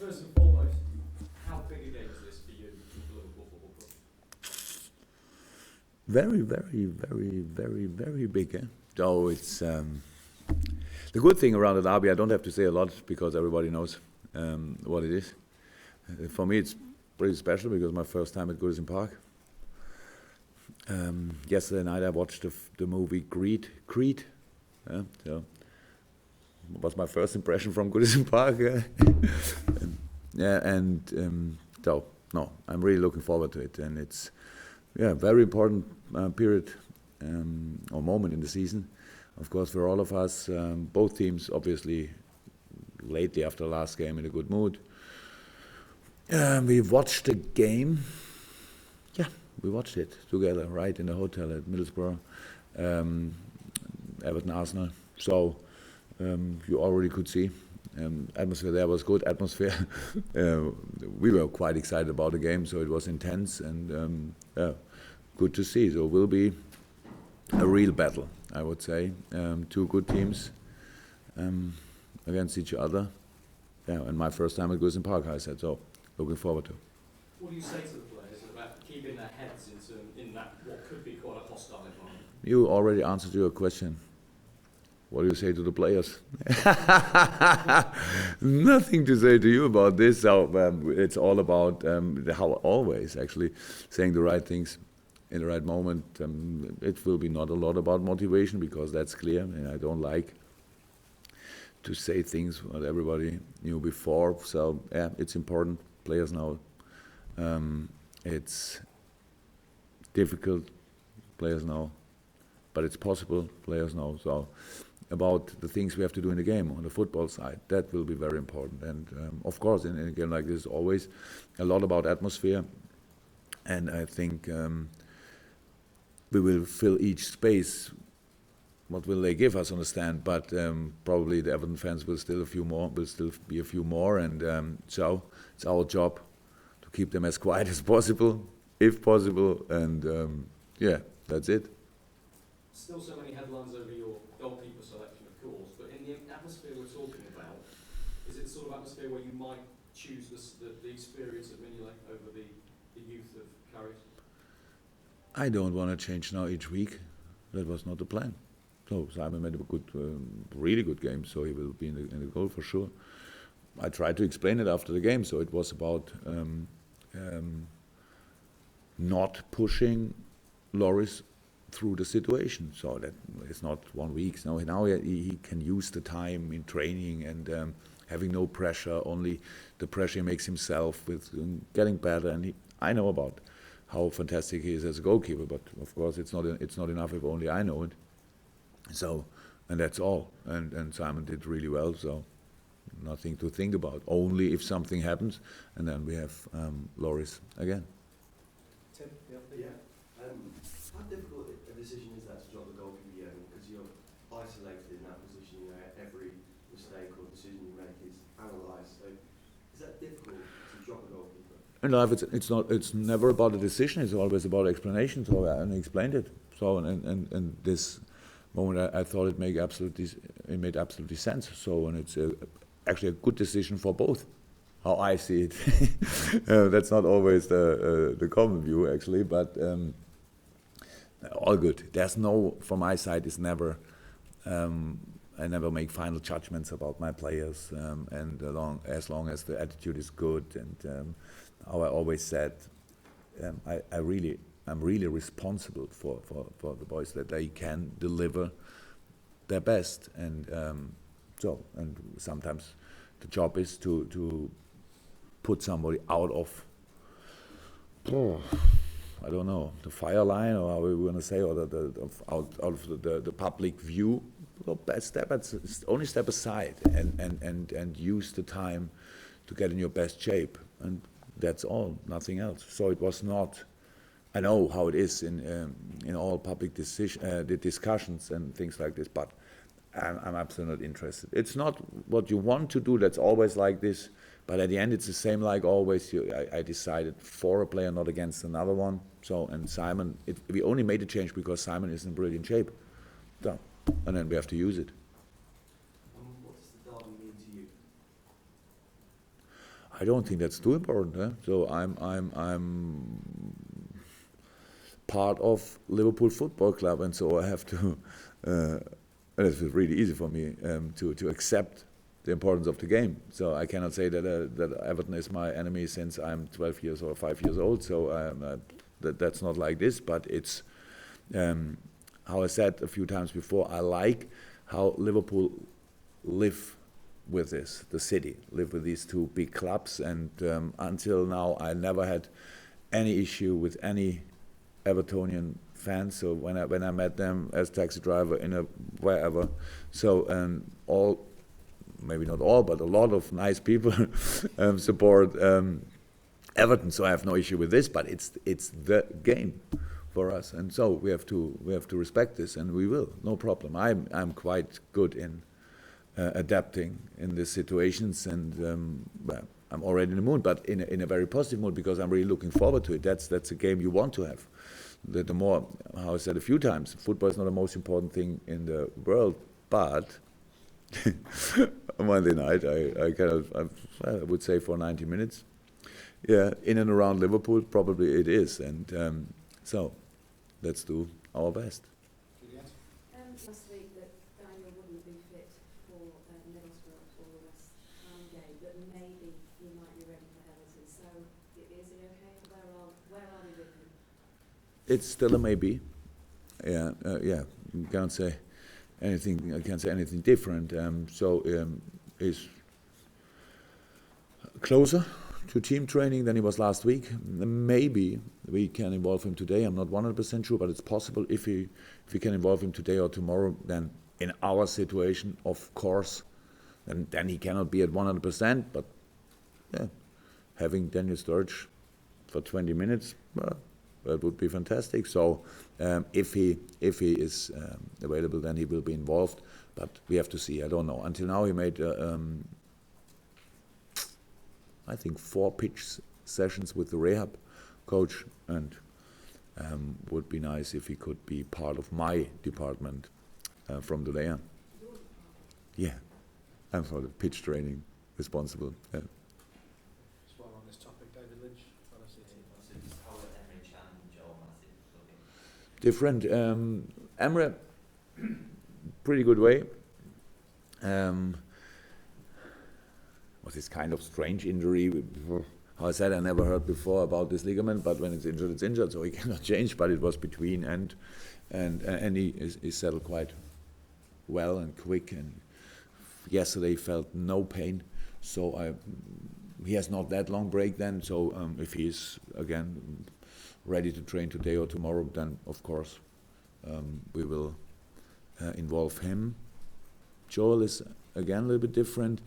first and foremost, how big a game is this for you, for Liverpool Football Club? Very, very, very, very, very big. So it's the good thing around the derby. I don't have to say a lot because everybody knows what it is. For me, it's pretty special because my first time at Goodison Park. Yesterday night I watched the movie Creed. So it was my first impression from Goodison Park. So no, I'm really looking forward to it, and it's very important period or moment in the season. Of course, for all of us, both teams obviously lately after the last game in a good mood. We watched the game. Yeah, we watched it together, right, in the hotel at Middlesbrough, Everton, Arsenal. So you already could see atmosphere there was good. Atmosphere. We were quite excited about the game, so it was intense and good to see. So it will be a real battle, I would say. Two good teams against each other. Yeah, and my first time at Goodison Park, I said so. Looking forward to. What do you say to the players about keeping their heads in that what could be quite a hostile environment? You already answered your question. What do you say to the players? Nothing to say to you about this. So, it's all about how always actually saying the right things in the right moment. It will be not a lot about motivation because that's clear, and I don't like to say things what everybody knew before. So yeah, it's important. Players know it's difficult. Players know, but it's possible. Players know. So about the things we have to do in the game on the football side, that will be very important. And of course, in a game like this, always a lot about atmosphere. And I think we will fill each space. What will they give us on the stand? But probably the Everton fans will still be a few more, and so it's our job to keep them as quiet as possible, if possible, and that's it. Still so many headlines over your goalkeeper selection, of course, but in the atmosphere we're talking about, is it the sort of atmosphere where you might choose the experience of Mignolet over the youth of Karius? I don't want to change now each week. That was not the plan. So Simon made a good, really good game, so he will be in the goal for sure. I tried to explain it after the game, so it was about not pushing Loris through the situation. So that it's not 1 week. Now he can use the time in training and having no pressure, only the pressure he makes himself with getting better. And I know about how fantastic he is as a goalkeeper, but of course it's not enough if only I know it. So, and that's all. And Simon did really well, so nothing to think about. Only if something happens, and then we have Loris again. Tim? How difficult a decision is that to drop the goalkeeper because you're isolated in that position? Every mistake or decision you make is analysed. So, is that difficult to drop a goalkeeper? In life, it's never about a decision. It's always about explanation. So I explained it. So and this moment, I thought it made absolutely sense. So, and it's actually a good decision for both. How I see it, that's not always the common view actually, but all good. There's no, from my side, it's never. I never make final judgments about my players, and as long as the attitude is good, and how I always said, I'm really responsible for the boys that they can deliver their best, and and sometimes the job is to put somebody out of I don't know, the fire line, or how we want to say, or out of the public view. Only step aside and use the time to get in your best shape, and that's all, nothing else. So it was not. I know how it is in all public discussions and things like this, but I'm absolutely not interested. It's not what you want to do. That's always like this. But at the end, it's the same like always. I decided for a player, not against another one. So, and Simon, we only made a change because Simon is in brilliant shape. So, and then we have to use it. What does the derby mean to you? I don't think that's too important. So I'm part of Liverpool Football Club, and so I have to. And it's really easy for me to accept the importance of the game. So I cannot say that Everton is my enemy since I'm 12 years or 5 years old. So that's not like this. But it's how I said a few times before. I like how Liverpool live with this, the city, live with these two big clubs. And until now, I never had any issue with any Evertonian fans. So when I met them as taxi driver in a wherever, so all, maybe not all, but a lot of nice people support Everton. So I have no issue with this. But it's the game for us, and so we have to respect this, and we will, no problem. I'm quite good in adapting in these situations, and well, I'm already in the mood, but in a very positive mood, because I'm really looking forward to it. That's a game you want to have. The more, how I said a few times, football is not the most important thing in the world, but Monday night I would say for 90 minutes, yeah, in and around Liverpool, probably it is, and so let's do our best. Last week that Daniel wouldn't be fit for Middlesbrough or the West Ham game, but maybe he might be ready for Everton. So is he okay? Where are we with him? It's still a maybe. Yeah, yeah. You can't say anything. I can't say anything different. So he's closer to team training than he was last week. Maybe we can involve him today. I'm not 100% sure, but it's possible. If we can involve him today or tomorrow, then in our situation, of course, then he cannot be at 100%. But yeah, having Daniel Sturridge for 20 minutes, that would be fantastic. So if he is available, then he will be involved. But we have to see. I don't know. Until now, he made I think 4 pitch sessions with the rehab coach, and would be nice if he could be part of my department from today on. Yeah, I'm for the pitch training responsible. Yeah. Just while on this topic, David Lynch, fellow City. Different. Emre, pretty good way. Was this kind of strange injury? How I said, I never heard before about this ligament, but when it's injured, so he cannot change. But it was between, and he is settled quite well and quick. And yesterday he felt no pain, so he has not that long break then. So if he is again ready to train today or tomorrow, then of course we will involve him. Joel is again a little bit different.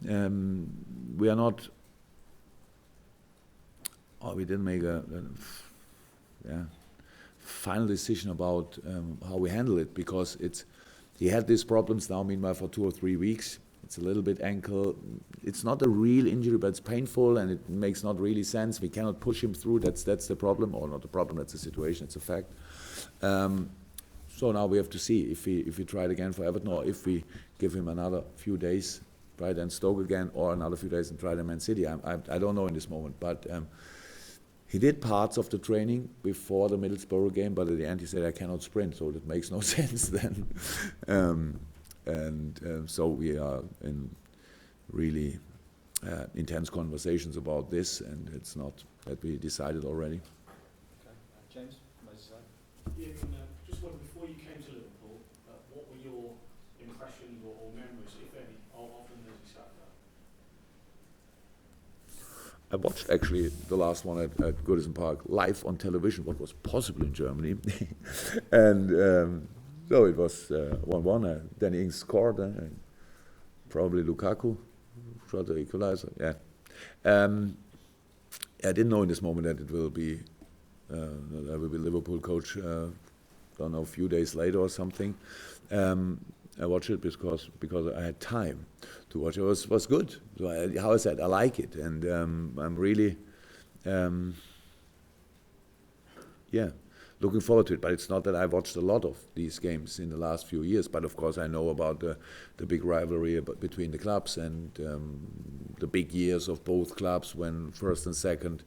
We are not. We didn't make a final decision about how we handle it, because he had these problems now, meanwhile, for 2 or 3 weeks. It's a little bit ankle. It's not a real injury, but it's painful, and it makes not really sense. We cannot push him through. That's the problem, or not the problem. That's the situation. It's a fact. So now we have to see if we try it again for Everton, or if we give him another few days, try then Stoke again, or another few days and try the Man City. I don't know in this moment, but he did parts of the training before the Middlesbrough game, but at the end he said, I cannot sprint, so that makes no sense then. So we are in really intense conversations about this, and it's not that we decided already. Okay. James, Merseyside. Jurgen, just wondered, before you came to Liverpool, what were your impressions or memories, if any, of the Merseyside derby? I watched actually the last one at Goodison Park live on television, what was possible in Germany. And so it was 1-1. Danny Ings scored, probably Lukaku shot the equalizer. Yeah. I didn't know in this moment that it will be I will be Liverpool coach. Don't know, a few days later or something. I watched it because I had time to watch it. It was good. So how I said, I like it, and I'm really looking forward to it. But it's not that I watched a lot of these games in the last few years. But of course, I know about the big rivalry between the clubs and the big years of both clubs when first and second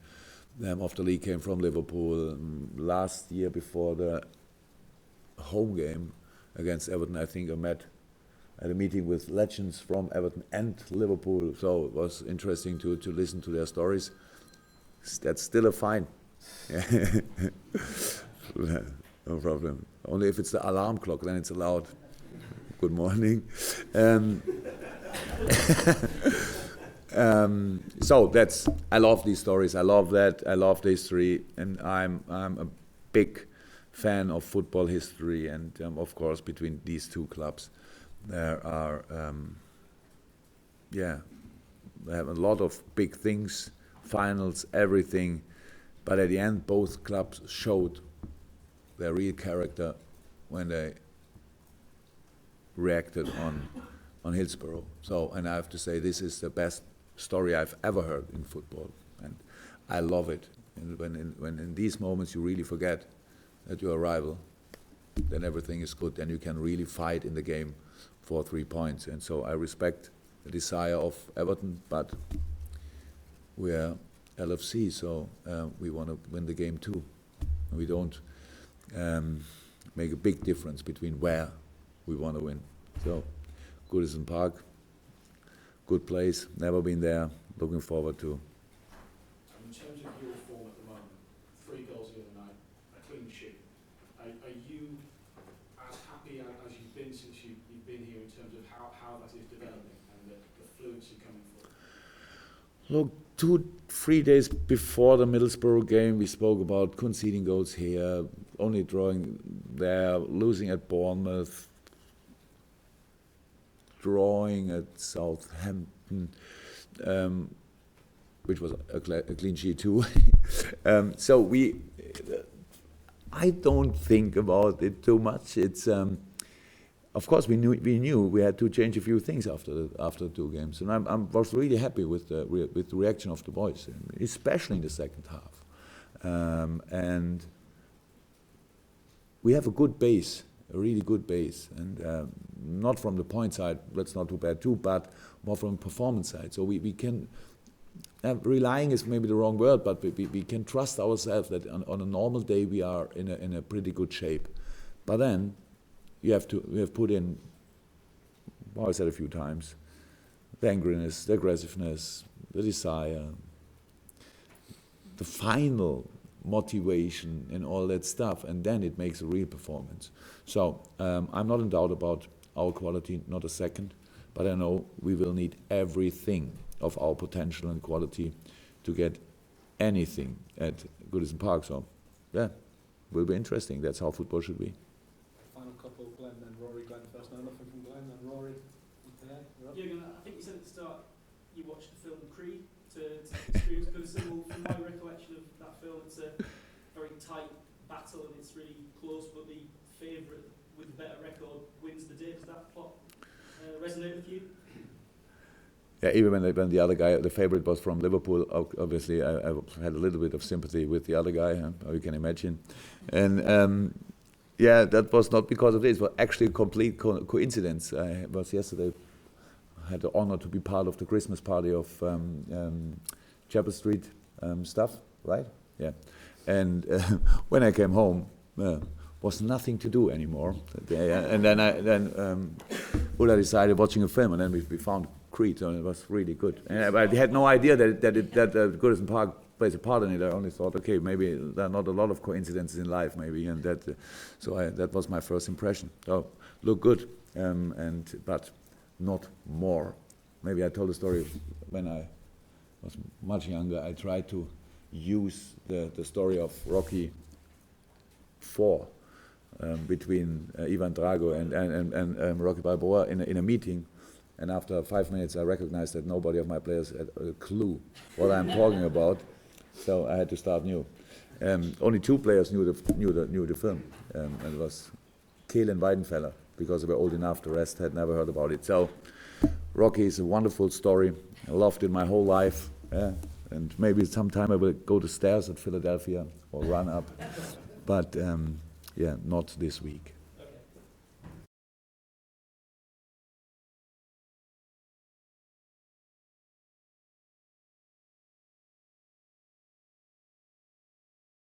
of the league came from Liverpool. Last year, before the home game against Everton, I think I had a meeting with legends from Everton and Liverpool. So it was interesting to listen to their stories. That's still a fine. No problem. Only if it's the alarm clock, then it's allowed. Good morning. So I love these stories. I love that. I love the history, and I'm a big fan of football history. And of course, between these two clubs, there are they have a lot of big things, finals, everything. But at the end, both clubs showed their real character when they reacted on Hillsborough. So, and I have to say, this is the best story I've ever heard in football, and I love it. And when in these moments you really forget that you're a rival, then everything is good, and you can really fight in the game for 3 points. And so I respect the desire of Everton, but we're LFC, so we want to win the game too. We don't make a big difference between where we want to win. So, Goodison Park, good place, never been there, looking forward to. In terms of your form at the moment, 3 goals the other night, a clean sheet. Are you as happy as you've been since you've been here in terms of how that is developing and the fluency coming forward? Look, 2-3 days before the Middlesbrough game, we spoke about conceding goals here, only drawing there, losing at Bournemouth, drawing at Southampton, which was a clean sheet too. So I don't think about it too much. It's of course we knew we had to change a few things after the 2 games, and I was really happy with the reaction of the boys, especially in the second half. And we have a good base, a really good base, and not from the point side, that's not too bad too, but more from the performance side. So we can, relying is maybe the wrong word, but we can trust ourselves that on a normal day we are in a pretty good shape. But then we have put in, well, I said a few times, the angriness, the aggressiveness, the desire, the final motivation and all that stuff, and then it makes a real performance. So I'm not in doubt about our quality, not a second, but I know we will need everything of our potential and quality to get anything at Goodison Park. So yeah, will be interesting. That's how football should be. Final couple, Glenn and Rory. Glenn first. No, nothing from Glenn and Rory. Jurgen, I think you said at the start you watched the film Creed to experience Goodison. Well, from my recollection of that film, it's a very tight battle and it's really close, but the favourite with the better record wins the day. Does that plot resonate with you? Yeah, even when the other guy, the favourite was from Liverpool, obviously I had a little bit of sympathy with the other guy, you can imagine. And yeah, that was not because of this, but actually a complete coincidence. I was yesterday, I had the honour to be part of the Christmas party of Chapel Street stuff, right? Yeah. And when I came home, was nothing to do anymore. And then Ulla decided watching a film, and then we found Creed, and it was really good. And I had no idea that Goodison Park plays a part in it. I only thought, okay, maybe there are not a lot of coincidences in life, maybe, and that. So that was my first impression. Oh, look good, but not more. Maybe I told a story when I was much younger. I tried to use the story of Rocky IV between Ivan Drago and Rocky Balboa in a meeting. And after 5 minutes, I recognized that nobody of my players had a clue what I'm talking about, so I had to start new. Only 2 players knew the film, and it was Kehl and Weidenfeller, because they were old enough. The rest had never heard about it. So, Rocky is a wonderful story. I loved it my whole life, and maybe sometime I will go to stairs at Philadelphia or run up but yeah, not this week.